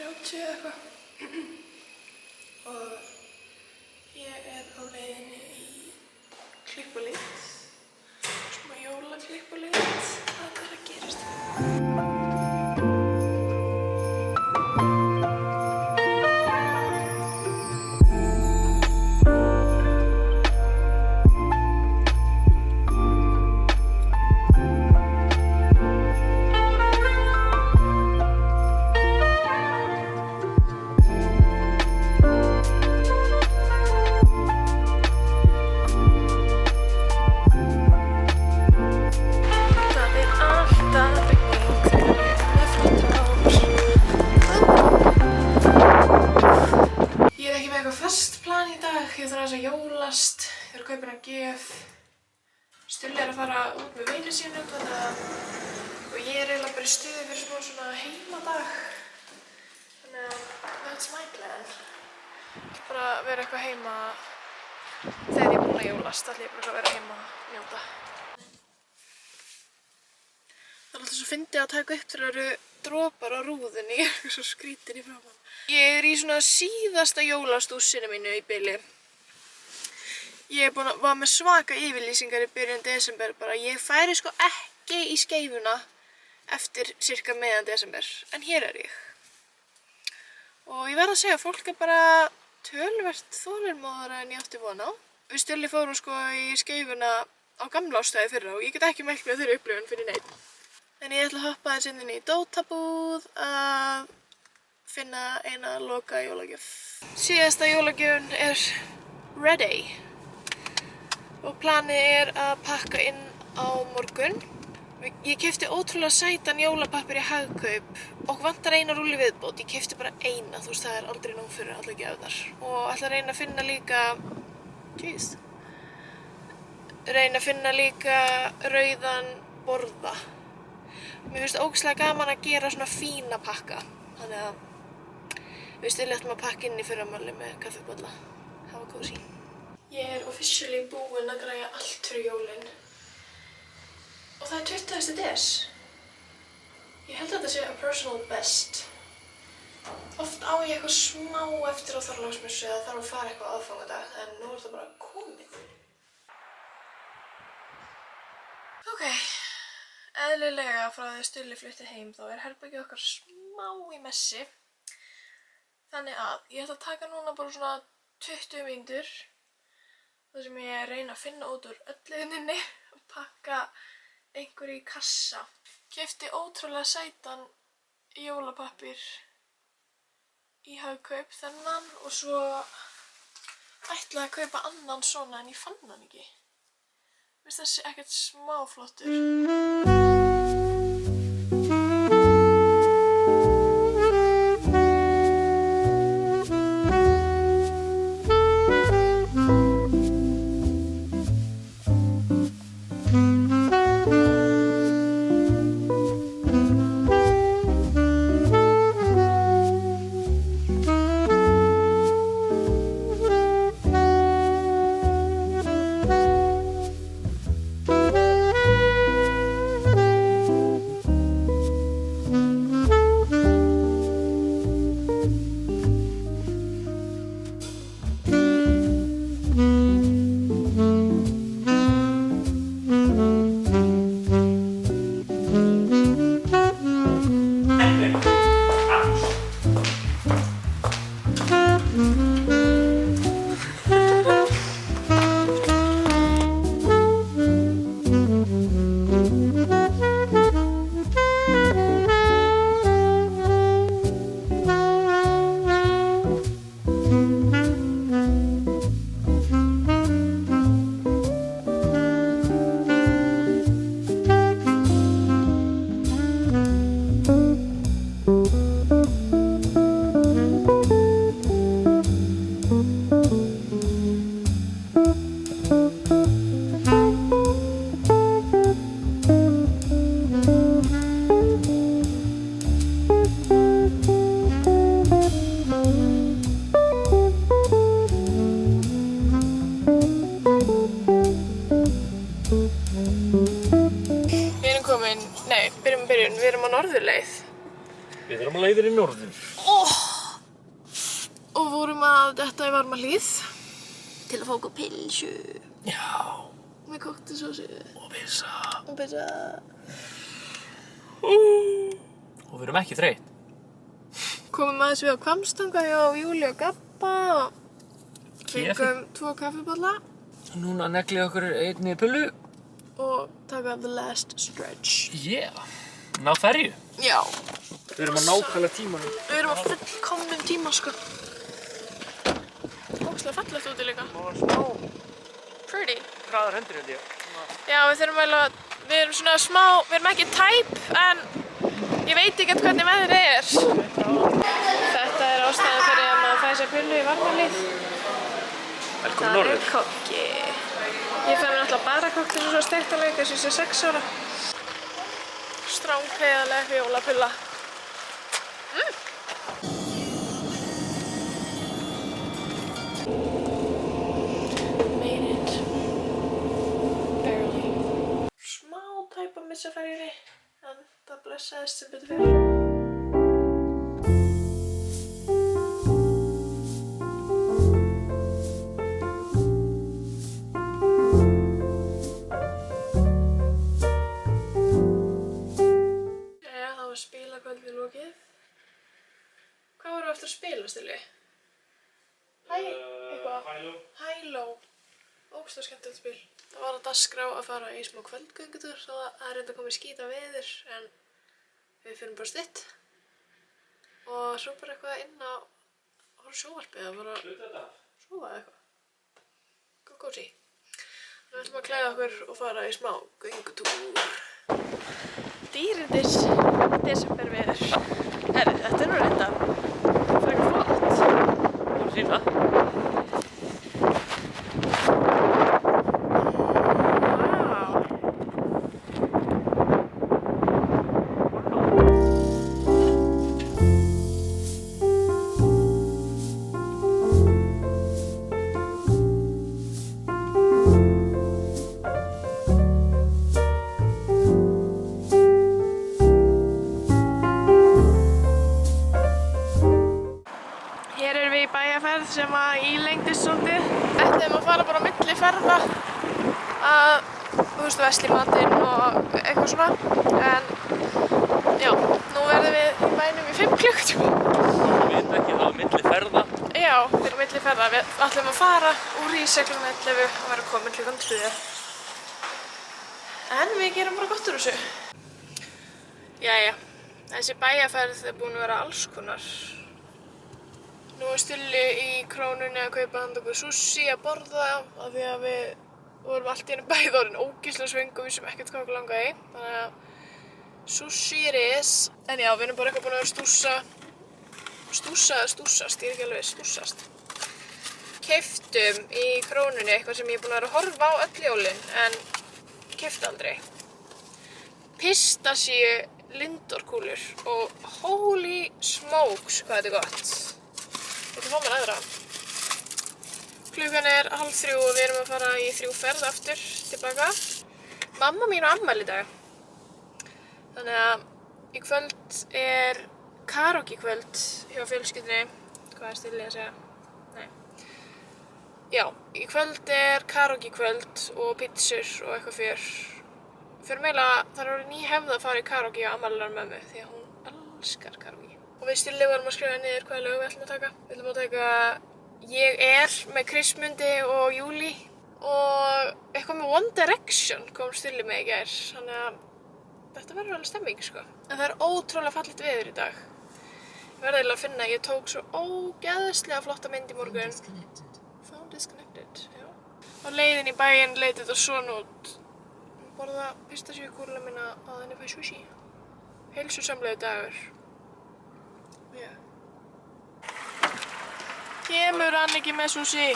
30 eitthvað. Og ég á leiðinni í klippulit. Smá jólaklippulit. Hvað að gerast? Ég þarf að jólast, ég að kaupa hennar gjöf. Stulli að fara út með vini sínum og ég eiginlega bara í stuði fyrir smá svona heimadag. Þannig að that's my plan. Bara vera eitthvað heima þegar ég búin að jólast, ætla ég bara að vera heima og njóta. Það alltaf svo fyndið að taka upp þegar það eru dropar á rúðunni, ég svo skrítin í framan. Ég í svona síðasta jólastússinu mínu í bili. Ég var með svaka yfirlýsingar í byrjun desember bara. Ég færi sko ekki í Skeifuna eftir cirka meðan desember. En hér ég. Og ég verð að segja að fólk bara töluvert þolinmóðara en ég átti von á. Við Stulli fórum sko í Skeifuna á gamla ástæði fyrra og ég get ekki mælt með þeirri upplifun fyrir neitt. En ég ætla að hoppa aðeins inn í Dótabúð að finna eina loka jólagjöf. Síðasta jólagjöfin ready. Og planið að pakka inn á morgun. Ég keypti ótrúlega sætan jólapappír í Hagkaup. Okkur vantar eina rúlli viðbót. Ég keypti bara eina, þú veist það aldrei nóg fyrir allar gjafirnar. Og ætla að reyna að finna líka rauðan borða. Mér finnst ógeðslega gaman að gera svona fína pakka. Þannig að við Stulli ætlum að pakka inn í fyrramálið með kaffibolla. Hafa kósí. Ég officially búin að græja allt fyrir jólin. Og það 20. des. Ég held að þetta sé a personal best. Oft á ég eitthvað smá eftir á Þorláksmessu eða þarf að fara eitthvað aðfangadag, en nú það bara komið. Ok, eðlilega frá því Stulli flutti heim þá herbergið okkar smá í messi. Þannig að ég ætla að taka núna bara svona 20 mínútur. Það sem ég reyna að finna út úr ölluninni og pakka einhverju í kassa. Keypti ótrúlega sætan jólapappír í Hagkaup þennan og svo ætlaði að kaupa annan svona en ég fann hann ekki. Mér finnst þessi ekkert smá flottur. Við erum á norðurleið. Við erum á leiðinni í norður. og vorum að detta í Varmahlíð til að fá okkur pilsu. Já. Með kokteilsósu. Og pizza. Og pizza. Og við erum ekki þreytt. Komum aðeins við á Hvammstanga hjá Júlíu og Gabba og fengum 2 kaffiballa. Núna neglið okkur einni pullu. Og taka the last stretch. Yeah. Ná ferju. Já. Við erum á nákvæmlega tímanum. Við erum á fullkomnum tíma, sko. Ógeðslega fallegt úti líka. Það var smá Pretty. hraðar hendur held ég. Já, við erum svona smá, við erum ekki tæp, en ég veit ekki hvernig veðrið er. Þetta er ástæðan fyrir að maður fæ sér pullu í Varmahlíð. Velkomin norður. Það er kokki. Ég fæ mér náttúrulega bara kokki sem svo steikt alveg, þess að ég sé 6 ára. Strángheðaleg jólapulla. Made it. Barely. Smá tæp að missa ferjunni, en það blessaðist sem betur fyrir. Spilakvöldið lokið. Hvað vorum við eftir að spila, Stilli? Eitthvað? Hæló. Ógeðslega skemmtilegt spil. Það var að dagskrá að fara í smá kvöldgöngutur, svo það er reynda komið skíta veður, en við finnum bara stutt. Og svo bara eitthvað inn á sjónvarpið að bara sofa eitthvað. Góðsí. Við ætlum að klæða okkur og fara í smá göngutúr. Dýrindis desemberveður. Herri, þetta er nú reynda frekar flott. Það var sína. Sem að ílengdist svolítið. Ættum að fara bara á milli ferða að, vesla í matinn og eitthvað svona. En já, nú verðum við í bænum í 5 klukkutíma. Við veitum ekki það á milli ferða. Já, við erum á milli ferða. Við ætlum að fara úr Ísey klukkan 11 og verðum komin klukkan 2. En við gerum bara gott úr þessu. Jæja, þessi bæjarferð er búin að vera alls konar. Nú er Stulli í Krónunni að kaupa handa okkur sushi að borða af því að við vorum allt í einu bæði orðin ógeðslega svöng og vissum ekkert hvað okkur langaði. Þannig að sushi er En já, við erum bara eitthvað búin að vera stússast, ég er ekki alveg stússast. Keyptum í Krónunni eitthvað sem ég er búin að vera að horfa á öll jólin en keypti aldrei. Pistasíu lindorkúlur og holy smokes hvað þetta er gott. Ég ætla að fá mér aðra. Klukkan er 2:30 og við erum að fara í 3 ferð aftur tilbaka. Mamma mín á afmæli í dag. Þannig að í kvöld er karaoke kvöld hjá fjölskyldunni. Hvað er Stilli að segja? Nei. Já, í kvöld er karaoke kvöld og pizzur og eitthvað fjör. Fyrir meila það er orðið ný hefð að fara í karaoke á afmælinar mömmu því að hún elskar karaoke. Og við Stilli varum að skrifa niður hvaða lög við ætlum að taka. Við ætlum að taka Ég er með Krismundi og Júlí og eitthvað með One Direction kom Stilli með í gær. Þannig að þetta verður alveg stemming, sko. En það er ótrúlega fallegt veður í dag. Ég verði eiginlega að finna að ég tók svo ógeðslega flotta mynd í morgun. Phone disconnected, já. Á leiðin í bæinn leit þetta svona út. Borða pistasíukúluna mína að henni fæ sushi. Heilsusamlegu dagur. Já. Kemur hann ekki með sushi?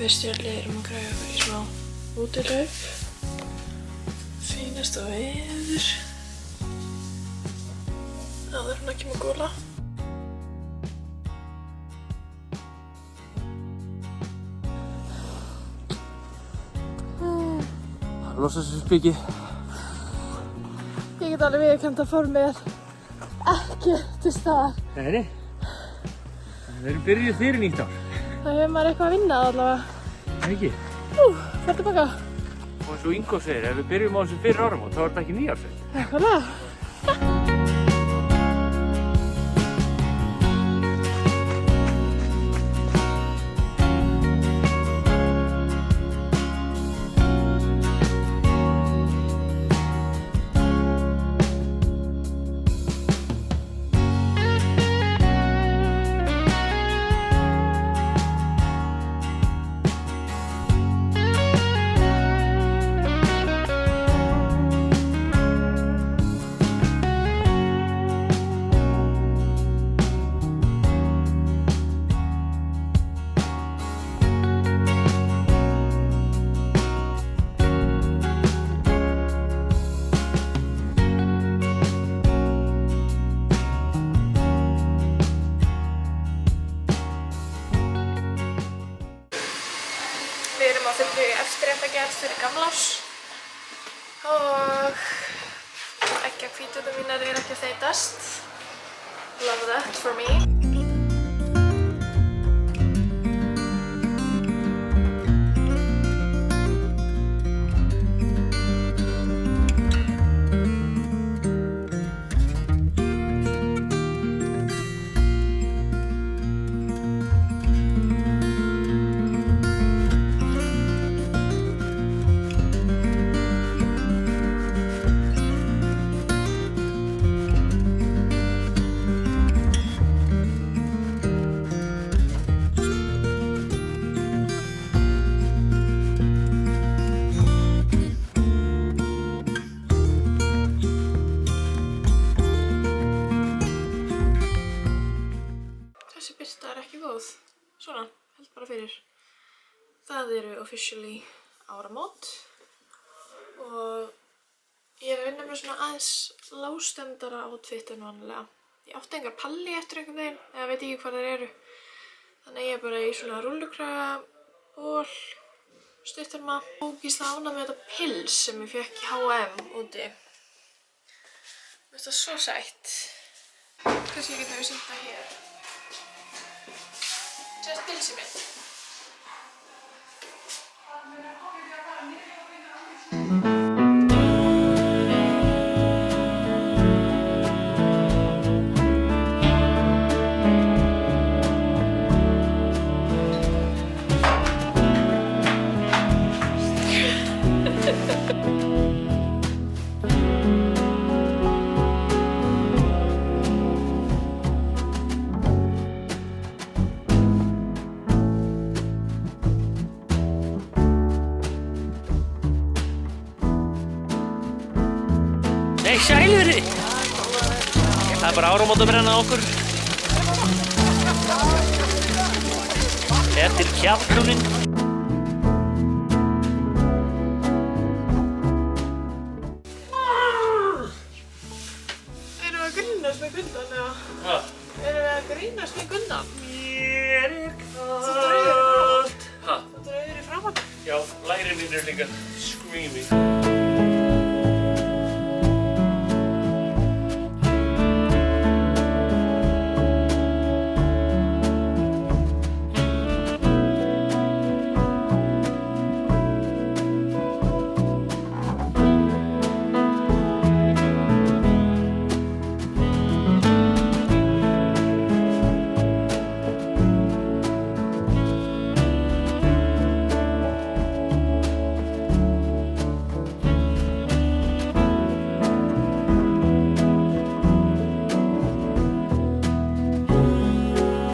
fyrst við erum að græja okkur í smá útilaup. Fínasta veður. Áður hún að kemur góla. Losa þessu spiki. Ég get alveg viðurkennt að formið er ekki til staðar. Nei. Við erum byrjuð fyrir nýtt ár. Það hefur maður eitthvað að vinna allavega. Ekki? Fær tilbaka. Og eins og Ingo segir, ef við byrjum á þessu fyrir áramót, þá er þetta ekki nýjársveit. Nákvæmlega. Við erum á fullu eftirréttagerð fyrir gamlárs og eggjahvíturnar mínar eru ekki að þeytast. Love that for me. Þessi birta er ekki góð. Svona, held bara fyrir. Það eru officially áramót og ég er að vinna með svona aðeins lágstemmdara outfit en vanlega. Ég átti engar palli eftir einhvern veginn, eða veit ekki hvað þær eru. Þannig ég er bara í svona rúllukraga, ból, stutterma. Ógeðslega ánægð með þetta pils sem ég fékk í H&M úti. Mér finnst það svo sætt. Kannski getum við sýnt það hér. Sérst pilsið mitt. Nei, sælverði! Það er bara áramótabrenna á okkur. Eftir kjaflúnin. Erum við að grínast með Gundan eða? Ha? Erum við að grínast með Gundan? Mér er Þú draugur í framan. Ha? Þú draugur í framan. Já, lærin mín er líka screaming.